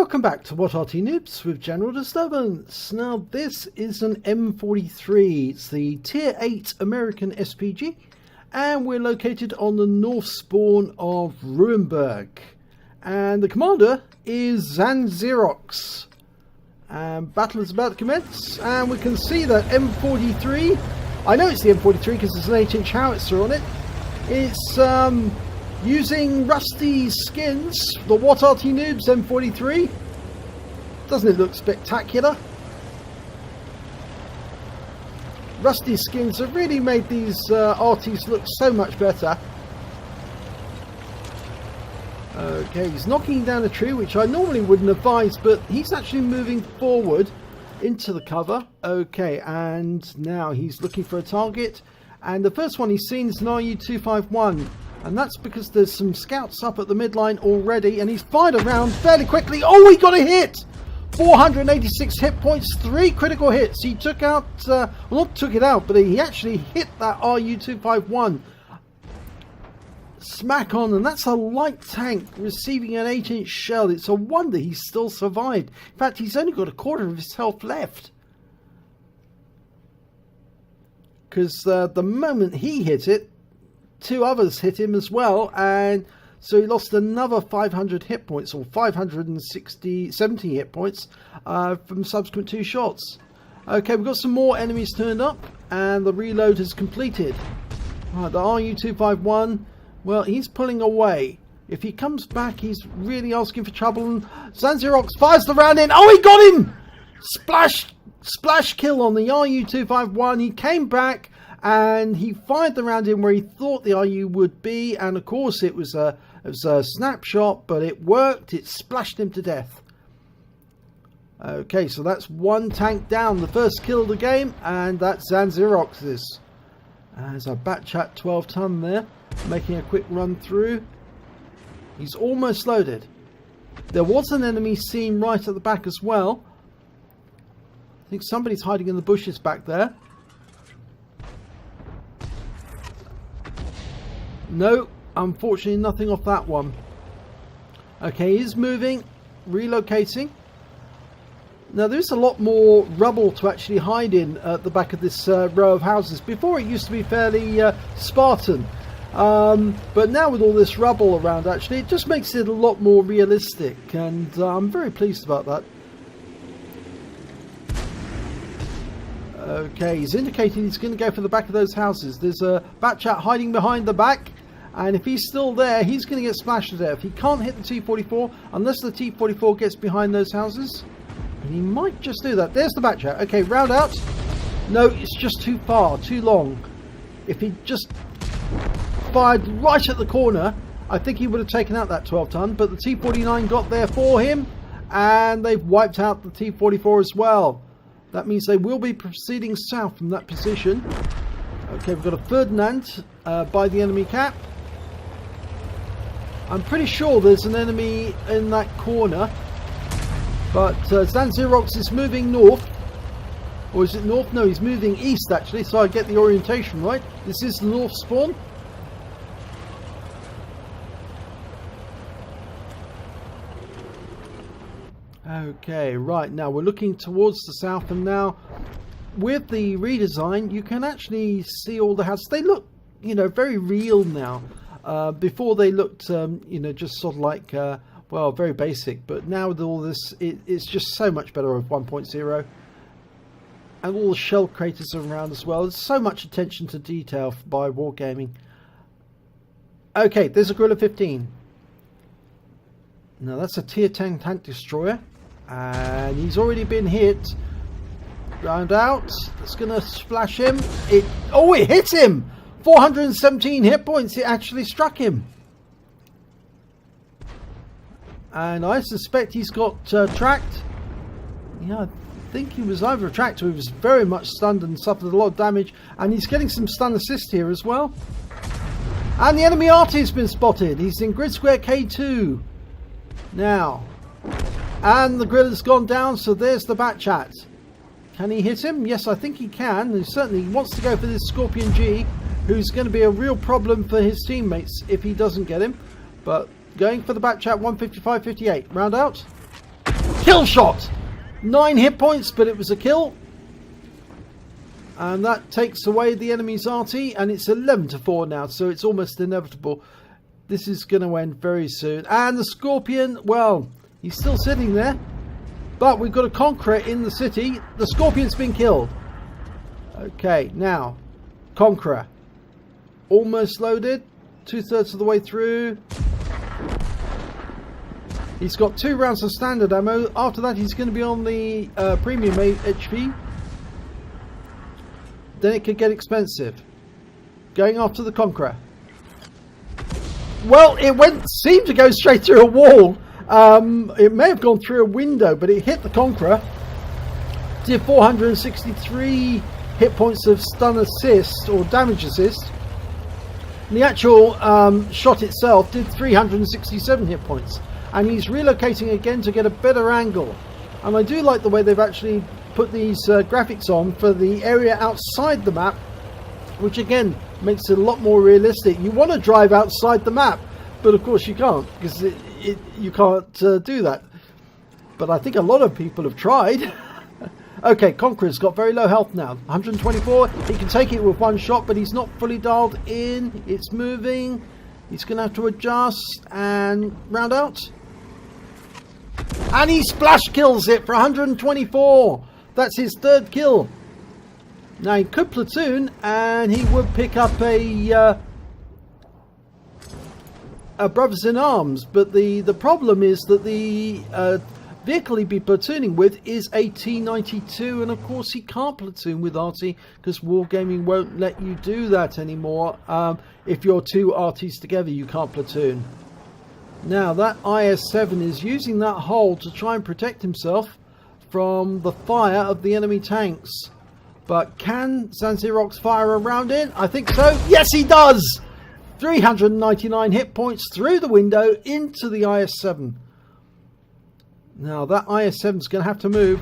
Welcome back to What Arty Noobs with General Disturbance. Now this is an M43, it's the Tier 8 American SPG, and we're located on the north spawn of Ruinberg. And the commander is Xanxerox. And battle is about to commence, and we can see that M43, I know it's the M43 because there's an 8-inch howitzer on it. It's using rusty skins, the What Arty Noobs M43. Doesn't it look spectacular? Rusty skins have really made these Arties look so much better. Okay, he's knocking down a tree, which I normally wouldn't advise, but he's actually moving forward into the cover. Okay, and now he's looking for a target, and the first one he's seen is an RU-251, and that's because there's some scouts up at the midline already, and he's fired around fairly quickly. Oh, he got a hit! 486 hit points, 3 critical hits. He took out, well, not took it out, but he actually hit that RU-251 smack on, and that's a light tank receiving an 8-inch shell. It's a wonder he's still survived. In fact, he's only got a quarter of his health left, because the moment he hit it, 2 others hit him as well, and so he lost another 500 hit points, or 70 hit points from subsequent 2 shots. Okay, we've got some more enemies turned up, and the reload has completed. Right, the RU-251, well, he's pulling away. If he comes back, he's really asking for trouble, and Xanxerox fires the round in. Oh, he got him! Splash kill on the RU-251. He came back and he fired the round in where he thought the RU would be, and of course it was a snapshot, but it worked. It splashed him to death. Okay, so that's 1 tank down, the first kill of the game, and that's Xanxerox's. There's a Batchat 12-ton there, making a quick run through. He's almost loaded. There was an enemy seen right at the back as well. I think somebody's hiding in the bushes back there. No, unfortunately nothing off that one. Okay, he's moving, relocating. Now there's a lot more rubble to actually hide in at the back of this row of houses. Before it used to be fairly Spartan, but now with all this rubble around, actually it just makes it a lot more realistic, and I'm very pleased about that. Okay, he's indicating he's going to go for the back of those houses. There's a Batchat hiding behind the back, and if he's still there, he's going to get splashed to death. He can't hit the T-44 unless the T-44 gets behind those houses. And he might just do that. There's the Batchat. Okay, round out. No, it's just too far, too long. If he just fired right at the corner, I think he would have taken out that 12-ton, but the T-49 got there for him, and they've wiped out the T-44 as well. That means they will be proceeding south from that position. Okay, we've got a Ferdinand by the enemy cap. I'm pretty sure there's an enemy in that corner, but Xanxerox is moving north. Or is it north? No, he's moving east actually, so I get the orientation right. This is the north spawn. Okay, right, now we're looking towards the south, and now with the redesign you can actually see all the houses. They look, you know, very real now. Before they looked, you know, just sort of like, well, very basic, but now with all this, it's just so much better with 1.0. And all the shell craters around as well. There's so much attention to detail by Wargaming. Okay, there's a Gorilla 15. Now that's a Tier 10 tank destroyer, and he's already been hit. Round out. That's going to splash him. Oh, it hit him! 417 hit points. It actually struck him. And I suspect he's got tracked. Yeah, I think he was either tracked or he was very much stunned and suffered a lot of damage. And he's getting some stun assist here as well. And the enemy Arty has been spotted. He's in grid square K2 now. And the Gorilla's gone down, so there's the Batchat. Can he hit him? Yes, I think he can. He certainly wants to go for this Scorpion G, who's going to be a real problem for his teammates if he doesn't get him. But going for the Batchat 155-58. Round out. kill shot. 9 hit points, but it was a kill. And that takes away the enemy's Arty, and it's 11-4 now, so it's almost inevitable. This is going to end very soon. And the Scorpion, well, he's still sitting there. But we've got a Conqueror in the city. The Scorpion's been killed. Okay, now, Conqueror. Almost loaded. 2/3 of the way through. He's got 2 rounds of standard ammo. After that, he's going to be on the premium HP. Then it could get expensive. Going after the Conqueror. Well, it seemed to go straight through a wall. It may have gone through a window, but it hit the Conqueror. Did 463 hit points of stun assist or damage assist. And the actual shot itself did 367 hit points. And he's relocating again to get a better angle. And I do like the way they've actually put these graphics on for the area outside the map, which again makes it a lot more realistic. You want to drive outside the map, but of course you can't, because you can't do that. But I think a lot of people have tried. Okay, Conqueror's got very low health now, 124. He can take it with 1 shot, but he's not fully dialed in. It's moving. He's going to have to adjust and round out. And he splash kills it for 124. That's his 3rd kill. Now he could platoon, and he would pick up a brothers in arms. But the problem is that the vehicle he'd be platooning with is a T92, and of course he can't platoon with Arty because Wargaming won't let you do that anymore. If you're 2 Artys together, you can't platoon. Now that IS-7 is using that hole to try and protect himself from the fire of the enemy tanks. But can Xanxerox fire a round in? I think so. Yes, he does! 399 hit points through the window into the IS-7. Now that IS-7 is going to have to move.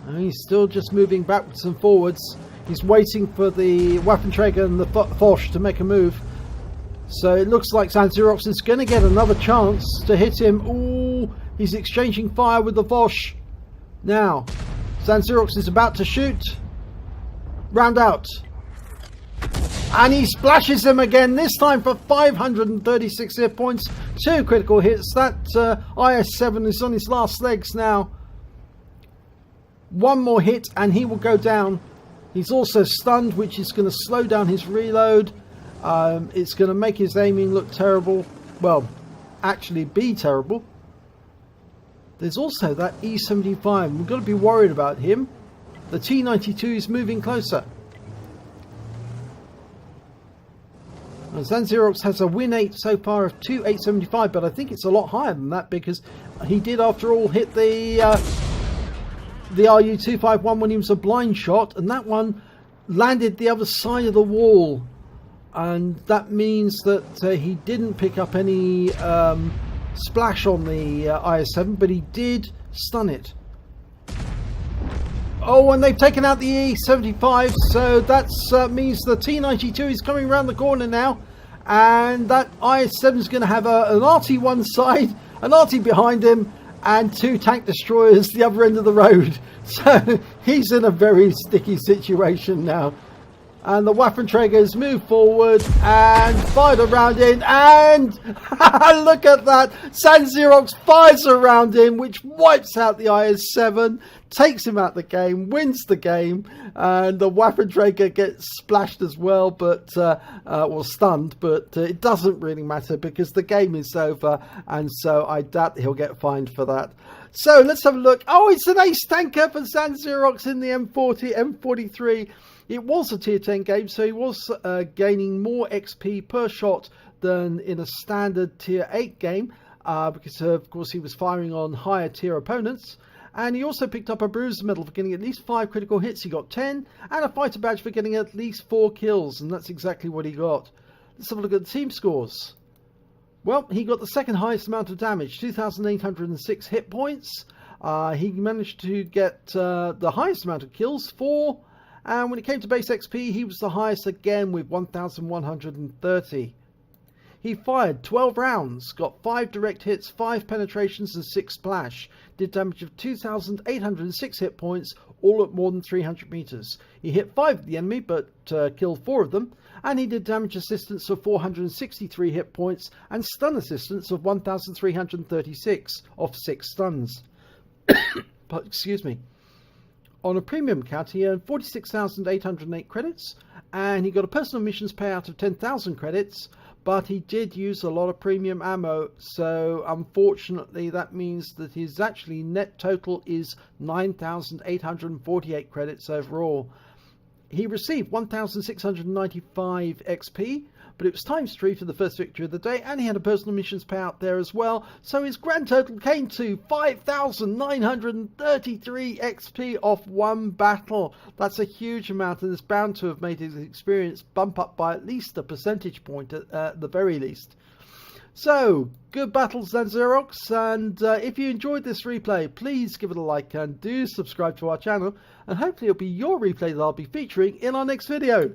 And he's still just moving backwards and forwards. He's waiting for the Waffenträger and the Foch to make a move. So it looks like Xanxerox is going to get another chance to hit him. Ooh, he's exchanging fire with the Foch. Now, Xanxerox is about to shoot. Round out. And he splashes him again, this time for 536 hit points. 2 critical hits. That IS-7 is on his last legs now. 1 more hit and he will go down. He's also stunned, which is going to slow down his reload. It's going to make his aiming look terrible. Well, actually be terrible. There's also that E75. We've got to be worried about him. The T92 is moving closer. Now, Xanxerox has a win 8 so far of 2,875, but I think it's a lot higher than that because he did, after all, hit the RU-251 when he was a blind shot, and that one landed the other side of the wall. And that means that he didn't pick up any splash on the IS-7, but he did stun it. Oh, and they've taken out the E75, so that means the T92 is coming around the corner now, and that IS-7 is going to have an Arty one side, an Arty behind him, and 2 tank destroyers the other end of the road. So he's in a very sticky situation now. And the Waffenträgers move forward and fired a round in, and look at that! Xanxerox fires a round in, which wipes out the IS-7, takes him out the game, wins the game, and the Waffenträger gets splashed as well, but or stunned, but it doesn't really matter because the game is over, and so I doubt he'll get fined for that. So let's have a look. Oh, it's an ace tanker for Xanxerox in the M40, M43. It was a tier 10 game, so he was gaining more XP per shot than in a standard tier 8 game, because of course he was firing on higher tier opponents. And he also picked up a bruiser medal for getting at least 5 critical hits. He got 10, and a fighter badge for getting at least 4 kills, and that's exactly what he got. Let's have a look at the team scores. Well, he got the second highest amount of damage, 2,806 hit points. He managed to get the highest amount of kills, 4. And when it came to base XP, he was the highest again with 1,130. He fired 12 rounds, got 5 direct hits, 5 penetrations and 6 splash. Did damage of 2,806 hit points, all at more than 300 meters. He hit 5 of the enemy, but killed 4 of them. And he did damage assistance of 463 hit points and stun assistance of 1,336 off 6 stuns. But, excuse me. On a premium account, he earned 46,808 credits, and he got a personal missions payout of 10,000 credits, but he did use a lot of premium ammo, so unfortunately that means that his actually net total is 9,848 credits overall. He received 1,695 XP, but it was times 3 for the first victory of the day, and he had a personal missions payout there as well, so his grand total came to 5,933 XP off one battle. That's a huge amount, and it's bound to have made his experience bump up by at least a percentage point at the very least. So, good battle, Xanxerox, and if you enjoyed this replay, please give it a like and do subscribe to our channel, and hopefully it'll be your replay that I'll be featuring in our next video.